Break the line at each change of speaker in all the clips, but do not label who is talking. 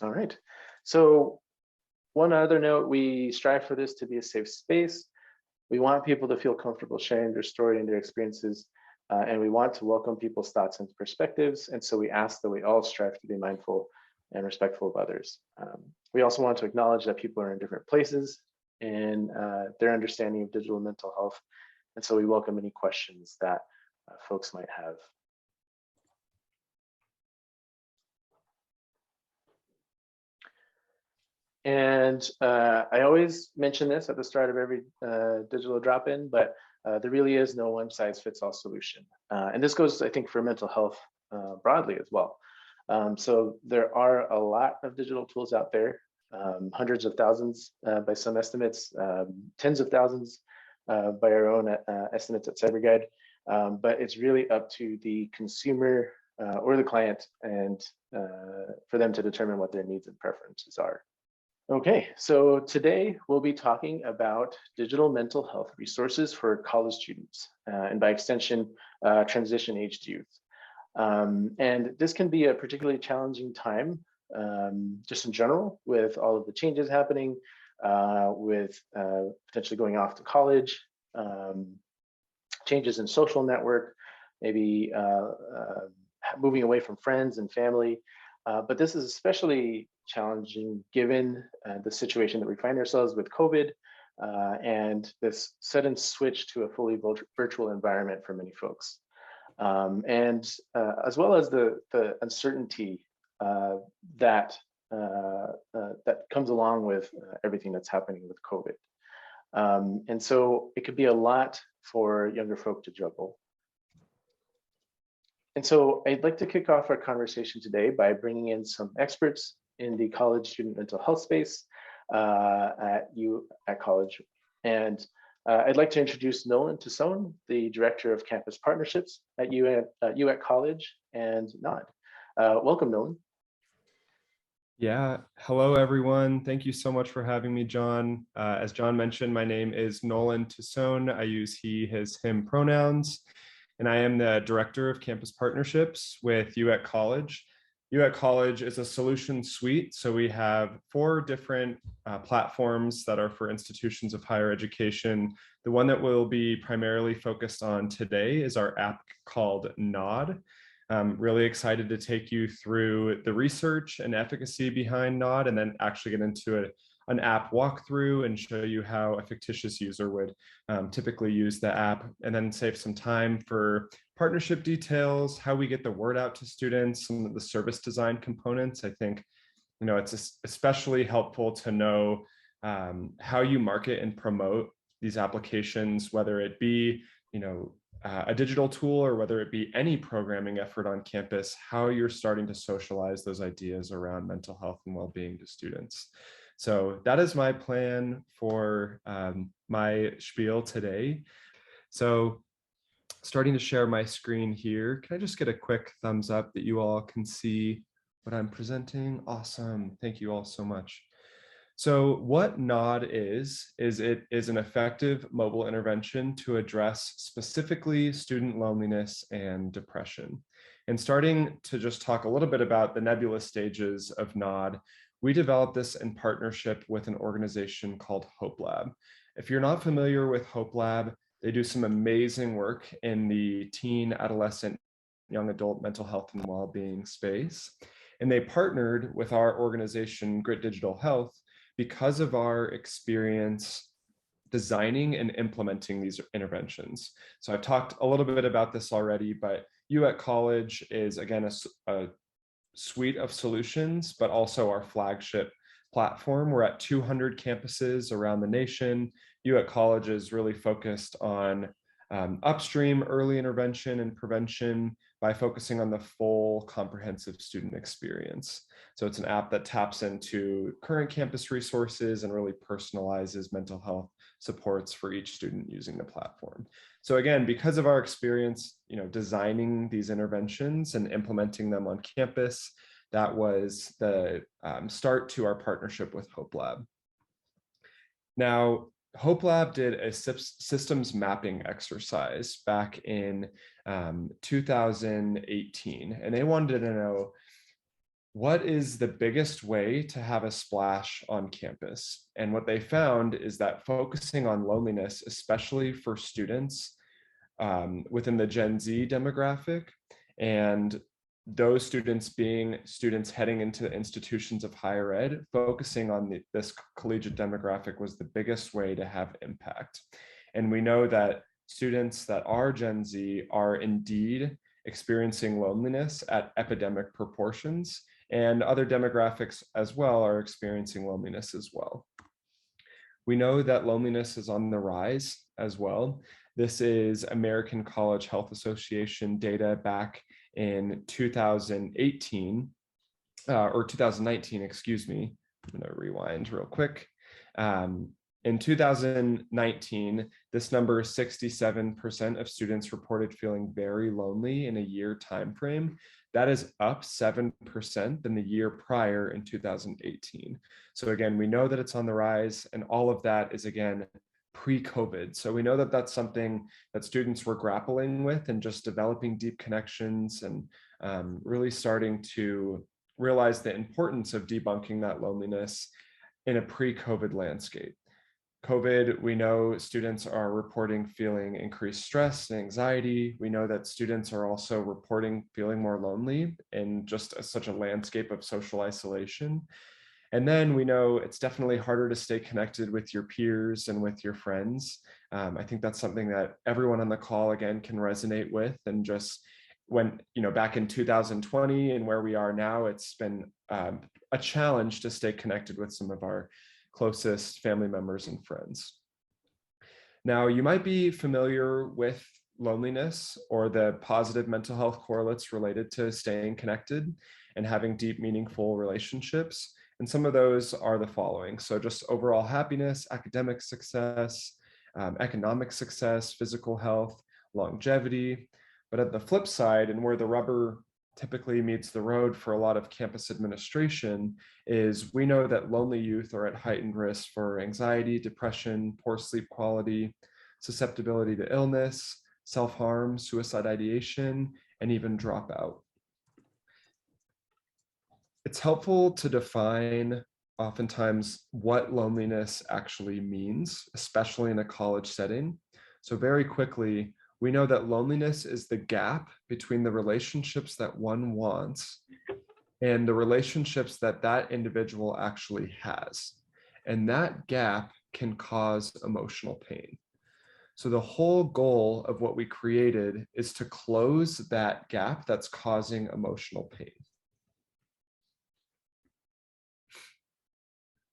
All right. So one other note, we strive for this to be a safe space. We want people to feel comfortable sharing their story and their experiences, and we want to welcome people's thoughts and perspectives. And so we ask that we all strive to be mindful and respectful of others. We also want to acknowledge that people are in different places in their understanding of digital mental health. And so we welcome any questions that folks might have. And I always mention this at the start of every digital drop-in, but there really is no one-size-fits-all solution. And this goes, I think, for mental health broadly as well. So there are a lot of digital tools out there, hundreds of thousands by some estimates, tens of thousands by our own estimates at CyberGuide. But it's really up to the consumer or the client and for them to determine what their needs and preferences are. Okay, so today we'll be talking about digital mental health resources for college students and by extension, transition-aged youth. And this can be a particularly challenging time just in general with all of the changes happening, with potentially going off to college, changes in social network, maybe moving away from friends and family. But this is especially challenging given the situation that we find ourselves with COVID and this sudden switch to a fully virtual environment for many folks. And as well as the uncertainty that comes along with everything that's happening with COVID. And so it could be a lot for younger folk to juggle. And so I'd like to kick off our conversation today by bringing in some experts in the college student mental health space at college. And I'd like to introduce Nolan Tesone, the Director of Campus Partnerships at at College, and Nod. Welcome, Nolan.
Yeah, hello everyone. Thank you so much for having me, John. As John mentioned, my name is Nolan Tesone. I use he, his, him pronouns, and I am the Director of Campus Partnerships with at College. at College is a solution suite, so we have 4 different platforms that are for institutions of higher education. The one that we'll be primarily focused on today is our app called Nod. I'm really excited to take you through the research and efficacy behind Nod, and then actually get into an app walkthrough and show you how a fictitious user would typically use the app, and then save some time for partnership details, how we get the word out to students, some of the service design components. I think, it's especially helpful to know how you market and promote these applications, whether it be, a digital tool or whether it be any programming effort on campus, how you're starting to socialize those ideas around mental health and well-being to students. So that is my plan for my spiel today. So starting to share my screen here. Can I just get a quick thumbs up that you all can see what I'm presenting? Awesome. Thank you all so much. So what Nod is it is an effective mobile intervention to address specifically student loneliness and depression. And starting to just talk a little bit about the nebulous stages of Nod, we developed this in partnership with an organization called Hope Lab. If you're not familiar with Hope Lab, they do some amazing work in the teen, adolescent, young adult mental health and well-being space. And they partnered with our organization, Grit Digital Health, because of our experience designing and implementing these interventions. So I've talked a little bit about this already, but at College is, again, a suite of solutions, but also our flagship platform. We're at 200 campuses around the nation. at College is really focused on upstream early intervention and prevention by focusing on the full comprehensive student experience. So it's an app that taps into current campus resources and really personalizes mental health supports for each student using the platform. So again, because of our experience, designing these interventions and implementing them on campus, that was the start to our partnership with Hope Lab. Now, Hope Lab did a systems mapping exercise back in 2018, and they wanted to know what is the biggest way to have a splash on campus? And what they found is that focusing on loneliness, especially for students within the Gen Z demographic, and those students being students heading into institutions of higher ed, focusing on this collegiate demographic was the biggest way to have impact. And we know that students that are Gen Z are indeed experiencing loneliness at epidemic proportions, and other demographics as well are experiencing loneliness as well. We know that loneliness is on the rise as well. This is American College Health Association data back in 2018, or 2019, excuse me. I'm gonna rewind real quick. In 2019, this number, 67% of students reported feeling very lonely in a year timeframe. That is up 7% than the year prior in 2018. So again, we know that it's on the rise, and all of that is, again, pre-COVID. So we know that that's something that students were grappling with, and just developing deep connections and really starting to realize the importance of debunking that loneliness in a pre-COVID landscape. COVID, we know students are reporting feeling increased stress and anxiety. We know that students are also reporting feeling more lonely in just such a landscape of social isolation. And then we know it's definitely harder to stay connected with your peers and with your friends. I think that's something that everyone on the call, again, can resonate with. And just when, back in 2020 and where we are now, it's been a challenge to stay connected with some of our closest family members and friends. Now, you might be familiar with loneliness or the positive mental health correlates related to staying connected and having deep, meaningful relationships. And some of those are the following. So just overall happiness, academic success, economic success, physical health, longevity. But at the flip side, and where the rubber typically meets the road for a lot of campus administration, is we know that lonely youth are at heightened risk for anxiety, depression, poor sleep quality, susceptibility to illness, self-harm, suicide ideation, and even dropout. It's helpful to define oftentimes what loneliness actually means, especially in a college setting. So very quickly, we know that loneliness is the gap between the relationships that one wants and the relationships that that individual actually has. And that gap can cause emotional pain. So the whole goal of what we created is to close that gap that's causing emotional pain.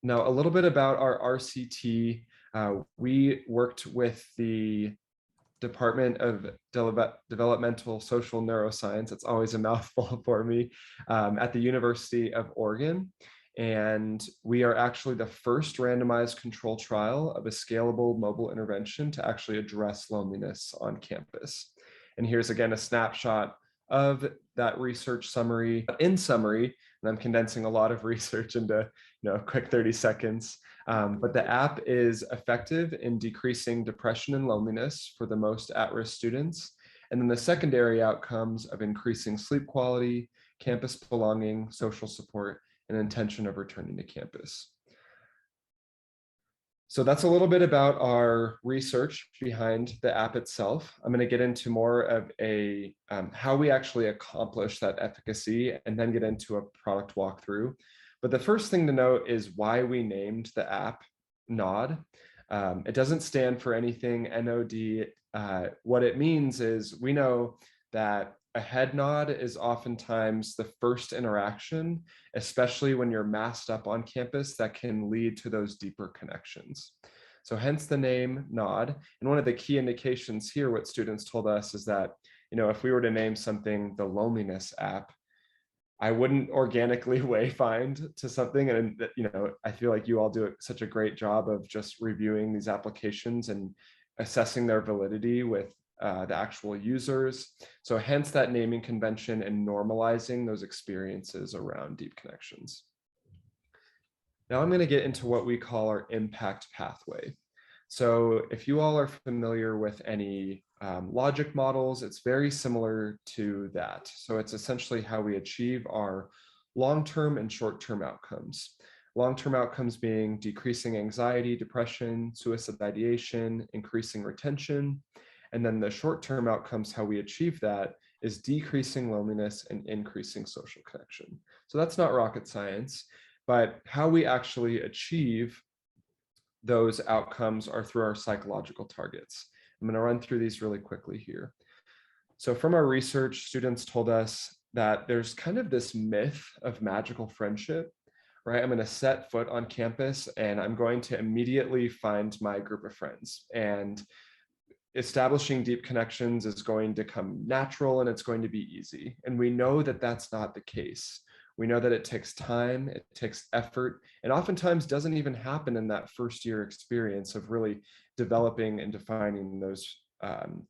Now, a little bit about our RCT. We worked with the Department of Developmental Social Neuroscience, it's always a mouthful for me, at the University of Oregon. And we are actually the first randomized control trial of a scalable mobile intervention to actually address loneliness on campus. And here's again a snapshot of that research summary. In summary, and I'm condensing a lot of research into a quick 30 seconds, but the app is effective in decreasing depression and loneliness for the most at-risk students. And then the secondary outcomes of increasing sleep quality, campus belonging, social support, and intention of returning to campus. So that's a little bit about our research behind the app itself. I'm going to get into more of a how we actually accomplish that efficacy, and then get into a product walkthrough. But the first thing to note is why we named the app NOD. It doesn't stand for anything, NOD. What it means is we know that a head nod is oftentimes the first interaction, especially when you're masked up on campus, that can lead to those deeper connections. So hence the name NOD. And one of the key indications here, what students told us is that, if we were to name something the loneliness app, I wouldn't organically wayfind to something. And, I feel like you all do such a great job of just reviewing these applications and assessing their validity with the actual users. So hence that naming convention and normalizing those experiences around deep connections. Now I'm going to get into what we call our impact pathway. So if you all are familiar with any logic models, it's very similar to that. So it's essentially how we achieve our long-term and short-term outcomes. Long-term outcomes being decreasing anxiety, depression, suicide ideation, increasing retention. And then the short-term outcomes, how we achieve that, is decreasing loneliness and increasing social connection. So that's not rocket science, but how we actually achieve those outcomes are through our psychological targets. I'm going to run through these really quickly here. So from our research, students told us that there's kind of this myth of magical friendship, right? I'm going to set foot on campus and I'm going to immediately find my group of friends, and establishing deep connections is going to come natural and it's going to be easy. And we know that that's not the case. We know that it takes time, it takes effort, and oftentimes doesn't even happen in that first year experience of really developing and defining those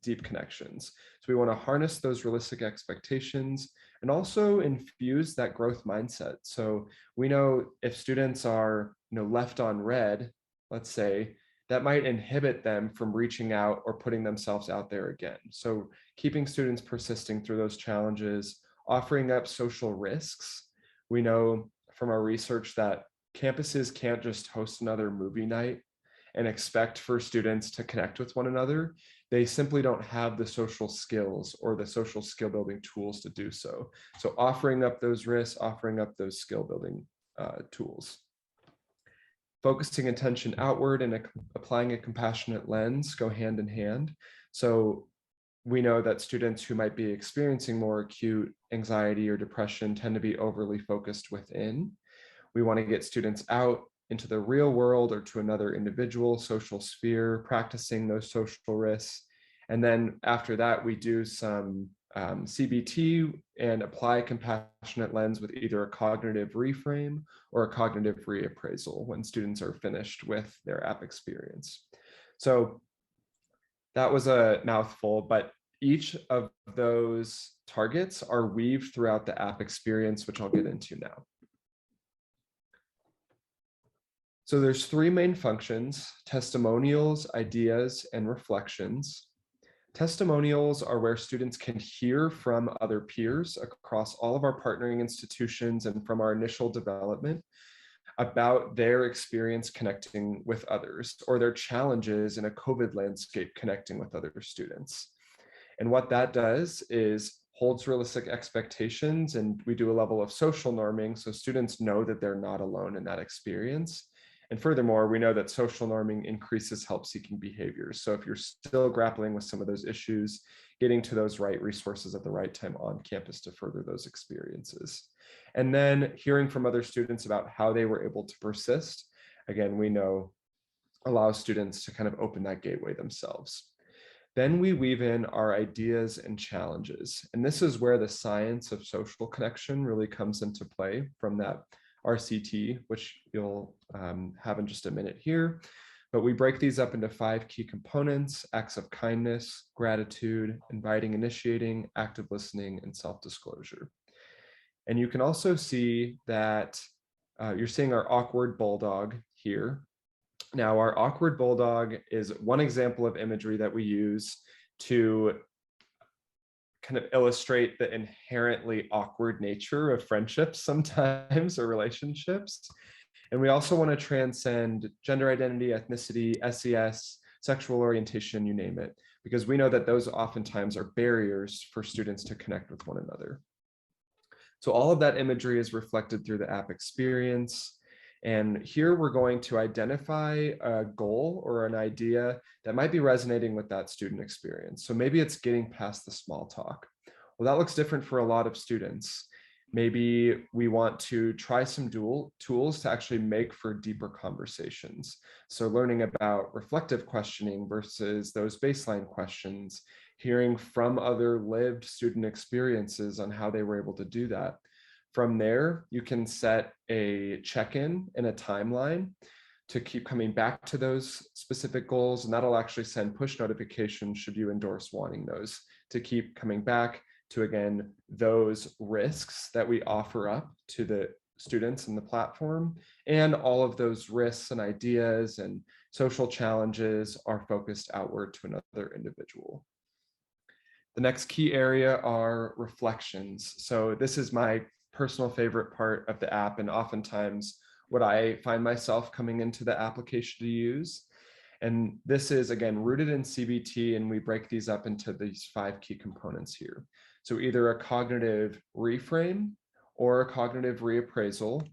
deep connections. So we want to harness those realistic expectations and also infuse that growth mindset. So we know if students are, left on red, let's say, that might inhibit them from reaching out or putting themselves out there again. So keeping students persisting through those challenges, offering up social risks. We know from our research that campuses can't just host another movie night and expect for students to connect with one another. They simply don't have the social skills or the social skill building tools to do so. So offering up those risks, offering up those skill building tools. Focusing attention outward and applying a compassionate lens go hand in hand. So we know that students who might be experiencing more acute anxiety or depression tend to be overly focused within. We want to get students out into the real world or to another individual social sphere, practicing those social risks. And then after that, we do some CBT and apply a compassionate lens with either a cognitive reframe or a cognitive reappraisal when students are finished with their app experience. So that was a mouthful, but each of those targets are weaved throughout the app experience, which I'll get into now. So there's three main functions: testimonials, ideas, and reflections. Testimonials are where students can hear from other peers across all of our partnering institutions and from our initial development about their experience connecting with others or their challenges in a COVID landscape connecting with other students. And what that does is holds realistic expectations, and we do a level of social norming so students know that they're not alone in that experience. And furthermore, we know that social norming increases help-seeking behaviors. So if you're still grappling with some of those issues, getting to those right resources at the right time on campus to further those experiences. And then hearing from other students about how they were able to persist, again, we know allows students to kind of open that gateway themselves. Then we weave in our ideas and challenges. And this is where the science of social connection really comes into play from that RCT, which you'll have in just a minute here. But we break these up into 5 key components: acts of kindness, gratitude, inviting, initiating, active listening, and self-disclosure. And you can also see that you're seeing our awkward bulldog here. Now, our awkward bulldog is one example of imagery that we use to kind of illustrate the inherently awkward nature of friendships sometimes or relationships. And we also want to transcend gender identity, ethnicity, SES, sexual orientation, you name it, because we know that those oftentimes are barriers for students to connect with one another. So all of that imagery is reflected through the app experience. And here we're going to identify a goal or an idea that might be resonating with that student experience. So maybe it's getting past the small talk. Well, that looks different for a lot of students. Maybe we want to try some tools to actually make for deeper conversations. So learning about reflective questioning versus those baseline questions, hearing from other lived student experiences on how they were able to do that. From there, you can set a check-in and a timeline to keep coming back to those specific goals, and that'll actually send push notifications should you endorse wanting those, to keep coming back to, again, those risks that we offer up to the students in the platform. And all of those risks and ideas and social challenges are focused outward to another individual. The next key area are reflections. So this is my personal favorite part of the app, and oftentimes what I find myself coming into the application to use. And this is, again, rooted in CBT, and we break these up into these 5 key components here. So either a cognitive reframe or a cognitive reappraisal,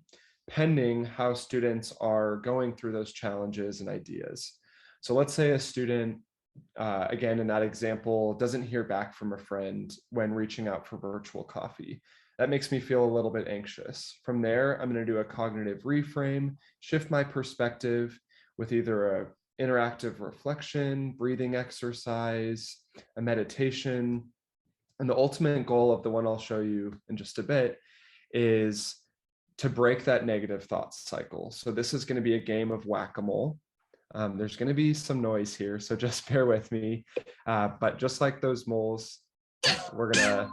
pending how students are going through those challenges and ideas. So let's say a student, again, in that example, doesn't hear back from a friend when reaching out for virtual coffee. That makes me feel a little bit anxious. From there, I'm going to do a cognitive reframe, shift my perspective with either a interactive reflection, breathing exercise, a meditation. And the ultimate goal of the one I'll show you in just a bit is to break that negative thought cycle. So this is going to be a game of whack-a-mole. There's going to be some noise here, so just bear with me. But just like those moles, we're going to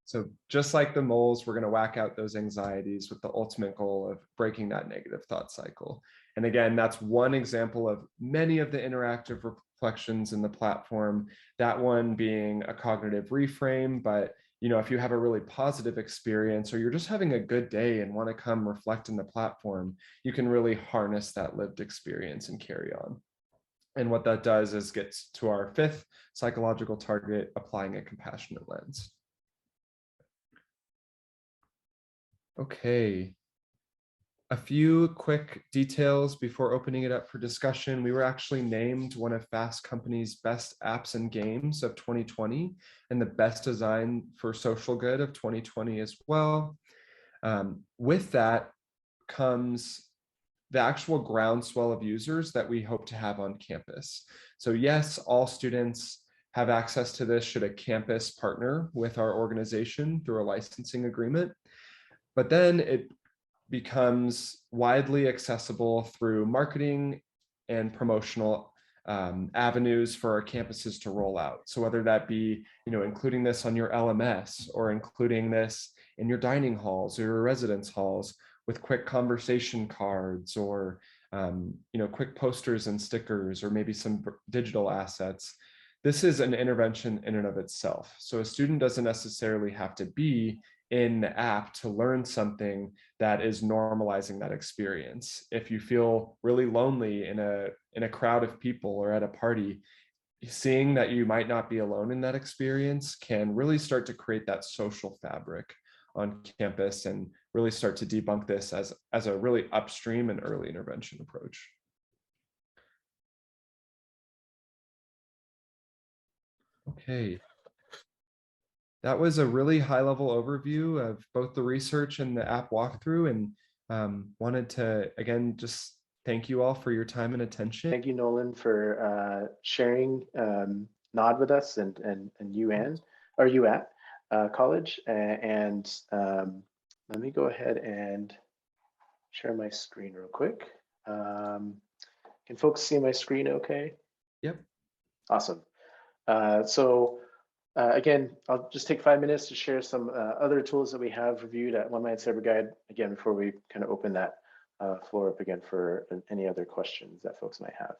So just like the moles, we're going to whack out those anxieties with the ultimate goal of breaking that negative thought cycle. And again, that's one example of many of the interactive reflections in the platform, that one being a cognitive reframe. But if you have a really positive experience, or you're just having a good day and want to come reflect in the platform, you can really harness that lived experience and carry on. And what that does is gets to our 5th psychological target, applying a compassionate lens. Okay, a few quick details before opening it up for discussion. We were actually named one of Fast Company's best apps and games of 2020 and the best design for social good of 2020 as well. With that comes the actual groundswell of users that we hope to have on campus. So yes, all students have access to this should a campus partner with our organization through a licensing agreement. But then it becomes widely accessible through marketing and promotional avenues for our campuses to roll out. So whether that be, including this on your LMS, or including this in your dining halls or your residence halls with quick conversation cards, or quick posters and stickers, or maybe some digital assets. This is an intervention in and of itself. So a student doesn't necessarily have to be in the app to learn something that is normalizing that experience. If you feel really lonely in a crowd of people or at a party, seeing that you might not be alone in that experience can really start to create that social fabric on campus and really start to debunk this as a really upstream and early intervention approach. Okay. That was a really high-level overview of both the research and the app walkthrough, and wanted to, again, just thank you all for your time and attention.
Thank you, Nolan, for sharing Nod with us, and you at college. And let me go ahead and share my screen real quick. Can folks see my screen okay?
Yep.
Awesome. Again, I'll just take 5 minutes to share some other tools that we have reviewed at One Mind Psyberguide, again, before we kind of open that floor up again for any other questions that folks might have.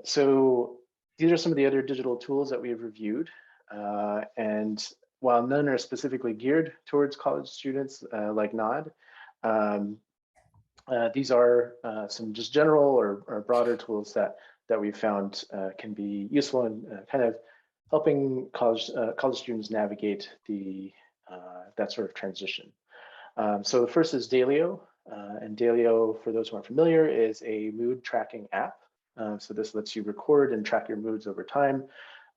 So these are some of the other digital tools that we've reviewed. And while none are specifically geared towards college students like Nod, these are some just general or broader tools that we found can be useful in kind of helping college students navigate that sort of transition. So the first is Dailyo, and Dailyo, for those who aren't familiar, is a mood tracking app. So this lets you record and track your moods over time,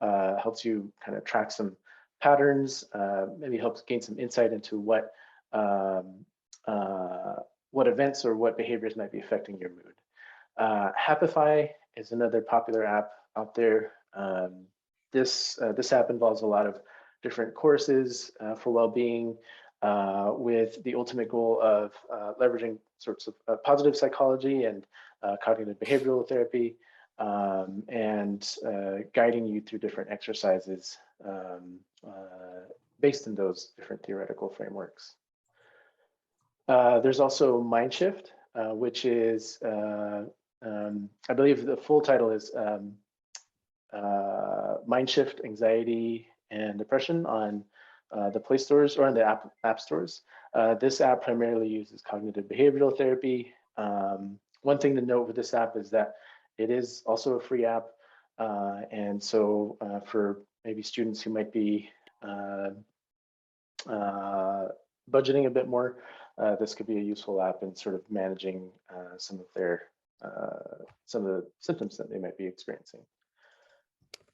helps you kind of track some patterns, maybe helps gain some insight into what events or what behaviors might be affecting your mood. Happify is another popular app out there. This app involves a lot of different courses for well-being, with the ultimate goal of leveraging sorts of positive psychology and cognitive behavioral therapy, and guiding you through different exercises based in those different theoretical frameworks. There's also Mindshift, which is I believe the full title is Mind Shift, Anxiety, and Depression on the Play Stores or on the app stores. This app primarily uses cognitive behavioral therapy. One thing to note with this app is that it is also a free app. And so for maybe students who might be budgeting a bit more, this could be a useful app in sort of managing some of the symptoms that they might be experiencing.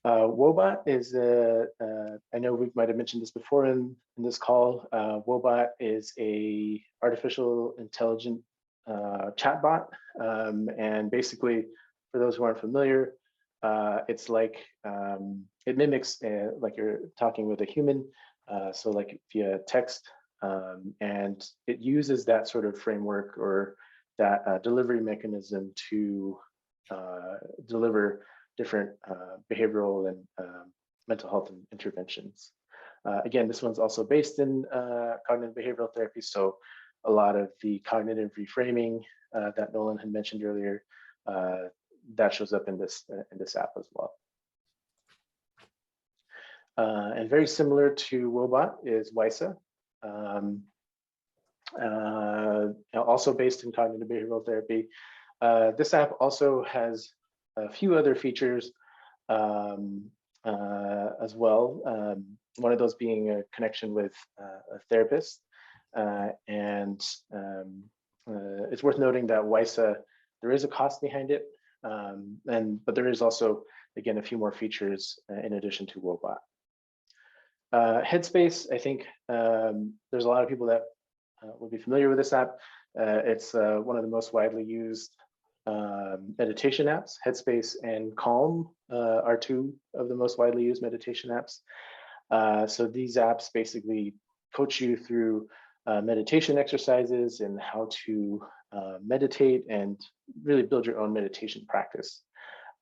Wobot is I know we might have mentioned this before in this call. Wobot is a artificial intelligent chatbot, and basically, for those who aren't familiar, it's like it mimics like you're talking with a human, so like via text, and it uses that sort of framework or that delivery mechanism to deliver different behavioral and mental health interventions. Again, this one's also based in cognitive behavioral therapy, so a lot of the cognitive reframing that Nolan had mentioned earlier, that shows up in this app as well. And very similar to Wobot is WISA, also based in cognitive behavioral therapy. This app also has a few other features as well. One of those being a connection with a therapist. And it's worth noting that WISA, there is a cost behind it, but there is also, again, a few more features in addition to Wobot. Headspace, I think there's a lot of people that will be familiar with this app. It's one of the most widely used meditation apps. Headspace and Calm are two of the most widely used meditation apps. So these apps basically coach you through meditation exercises and how to meditate and really build your own meditation practice.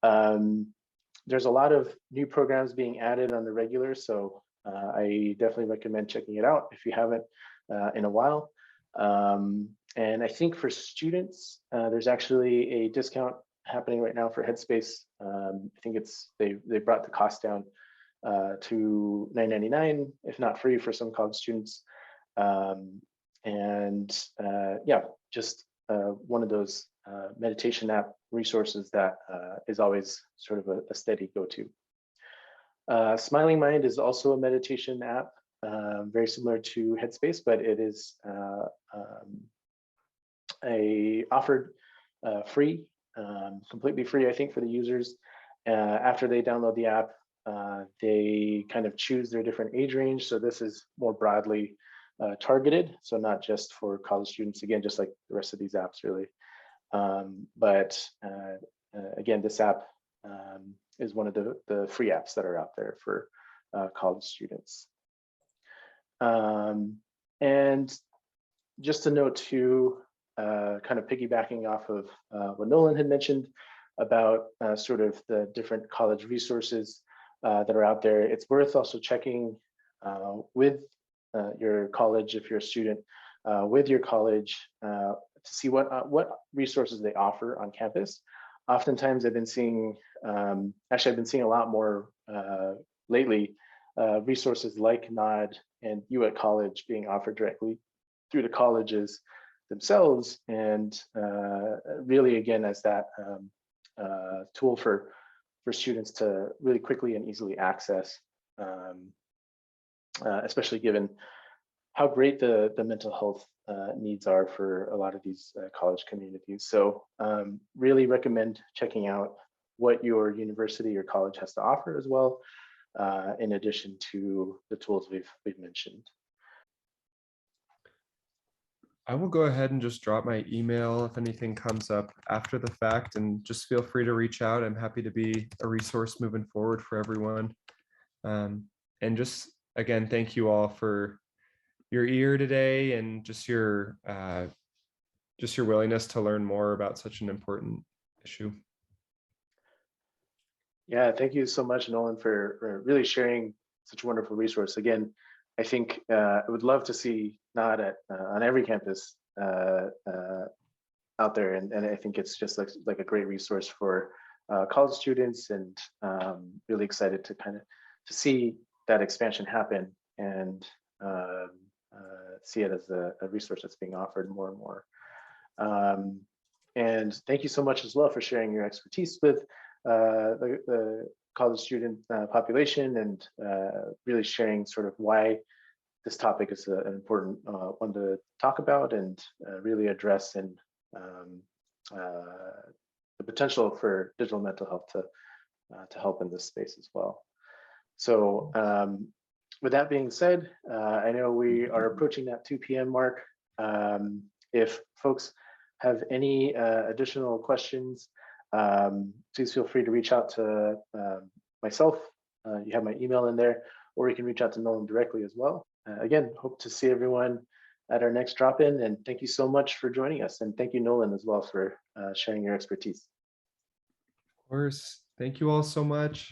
There's a lot of new programs being added on the regular, so I definitely recommend checking it out if you haven't in a while. And I think for students, there's actually a discount happening right now for Headspace. I think they brought the cost down to $9.99, if not free for some college students. Yeah, just one of those meditation app resources that is always sort of a steady go-to. Smiling Mind is also a meditation app, very similar to Headspace, but it is offered free, completely free, I think, for the users. After they download the app, they kind of choose their different age range. So this is more broadly targeted, so not just for college students, again, just like the rest of these apps, really. Again, this app is one of the free apps that are out there for college students. And just a note too, kind of piggybacking off of what Nolan had mentioned about sort of the different college resources that are out there, it's worth also checking with your college, if you're a student, with your college to see what resources they offer on campus. Oftentimes I've been seeing, actually I've been seeing a lot more lately, resources like NOD and You at College being offered directly through the colleges themselves, and really, again, as that tool for students to really quickly and easily access, especially given how great the mental health needs are for a lot of these college communities. So really recommend checking out what your university or college has to offer as well, in addition to the tools we've mentioned.
I will go ahead and just drop my email if anything comes up after the fact, and just feel free to reach out. I'm happy to be a resource moving forward for everyone. And just, again, thank you all for your ear today and just your willingness to learn more about such an important issue.
Yeah, thank you so much, Nolan, for really sharing such a wonderful resource. Again, I think I would love to see NOD on every campus out there, and I think it's just like a great resource for college students, and really excited to to see that expansion happen, and see it as a resource that's being offered more and more. And thank you so much as well for sharing your expertise with the college student population, and really sharing sort of why this topic is an important one to talk about, and really address, and the potential for digital mental health to help in this space as well. So with that being said, I know we are approaching that 2 p.m. mark. If folks have any additional questions, please feel free to reach out to myself. You have my email in there, or you can reach out to Nolan directly as well. Again, hope to see everyone at our next drop-in, and thank you so much for joining us. And thank you, Nolan, as well, for sharing your expertise.
Of course. Thank you all so much.